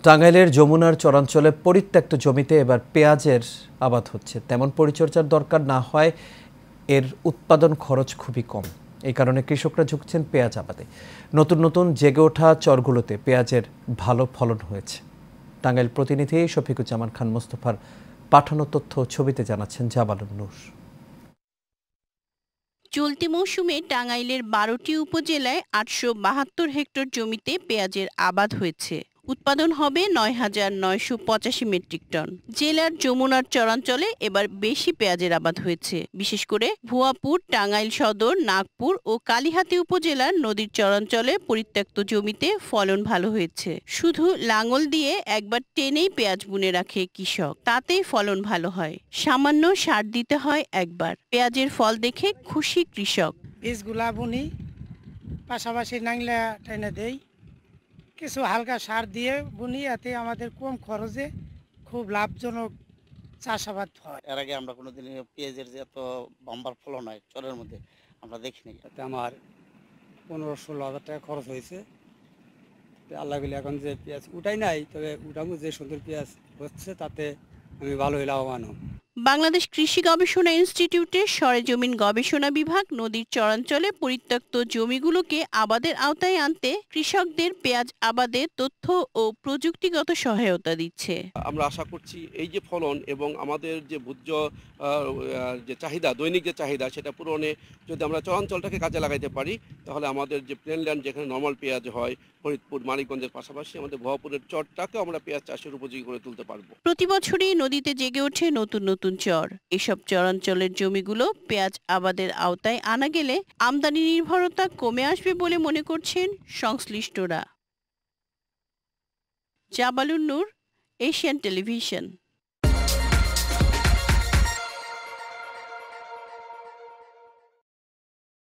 টাঙ্গাইলের যমুনার চরাঞ্চলে পরিত্যক্ত জমিতে এবার পেঁয়াজের আবাদ হচ্ছে। তেমন পরিচর্যার দরকার না হয় এর উৎপাদন খরচ খুবই কম। এই কারণে কৃষকরা ঝুঁকছেন পেঁয়াজ আবাদে। নতুন নতুন জেগে ওঠা চরগুলোতে পেঁয়াজের ভালো ফলন হয়েছে। টাঙ্গাইল প্রতিনিধি শফিকুজ্জামান খান মোস্তফার পাঠানো তথ্য ছবিতে জানাচ্ছেন জাবালুন নূর। চলতি মৌসুমে টাঙ্গাইলের ১২টি উপজেলায় ৮৭২ হেক্টর জমিতে পেঁয়াজের আবাদ হয়েছে। উৎপাদন হবে ৯,৯৮৫ মেট্রিক টন। জেলার যমুনার চরাঞ্চলে এবার বেশি পেঁয়াজের আবাদ হয়েছে। বিশেষ করে ভুয়াপুর, টাঙ্গাইল সদর, নাগপুর ও কালিহাতী উপজেলার নদীর চরাঞ্চলে পরিত্যক্ত জমিতে ফলন ভালো হয়েছে। শুধু লাঙল দিয়ে একবার টেনেই পেঁয়াজ বুনে রাখে কৃষক, তাতেই ফলন ভালো হয়। সামান্য সার দিতে হয় একবার। পেঁয়াজের ফল দেখে খুশি কৃষক। বীজগুলা বুনি, পাশাপাশি নাংলা টেনে দেই, কিছু হালকা সার দিয়ে বুনি, এতে আমাদের কম খরচে খুব লাভজনক চাষাবাদ হয়। এর আগে আমরা কোনোদিন পেঁয়াজের যে এত বাম্পার ফলন হয় চরের মধ্যে আমরা দেখিনি। তাতে আমার ১৫-১৬ হাজার টাকা খরচ হয়েছে। আল্লাহ বলে এখন যে পেঁয়াজ উঠাই নাই, তবে উঠামো যে সুন্দর পেঁয়াজ হচ্ছে তাতে আমি ভালোই লাভবান হব। বাংলাদেশ কৃষি গবেষণা ইনস্টিটিউটের সরেজমিন গবেষণা বিভাগ নদীর চরাঞ্চলে পরিত্যক্ত জমিগুলোকে আবাদের আওতায় আনতে কৃষকদের পেঁয়াজ আবাদে তথ্য ও প্রযুক্তিগত সহায়তা দিচ্ছে। আমরা আশা করছি এই যে ফলন এবং আমাদের যে ভোজ্য যে চাহিদা, দৈনিক যে চাহিদা, সেটা পূরণে যদি আমরা চরাঞ্চলটাকে কাজে লাগাইতে পারি, তাহলে আমাদের যে প্লেনল্যান্ড যেখানে নর্মাল পেঁয়াজ হয়, ফরিদপুর, মানিকগঞ্জের পাশাপাশি আমাদের ভুয়াপুরের চরটাকে আমরা পেঁয়াজ চাষের উপযোগী করে তুলতে পারবো। প্রতি বছরই নদীতে জেগে ওঠে নতুন নতুন চর। এসব চরাঞ্চলের জমিগুলো পেঁয়াজ আবাদের আওতায় আনা গেলে আমদানি নির্ভরতা কমে আসবে বলে মনে করছেন সংশ্লিষ্টরা। জাবালুন নূর, এশিয়ান টেলিভিশন।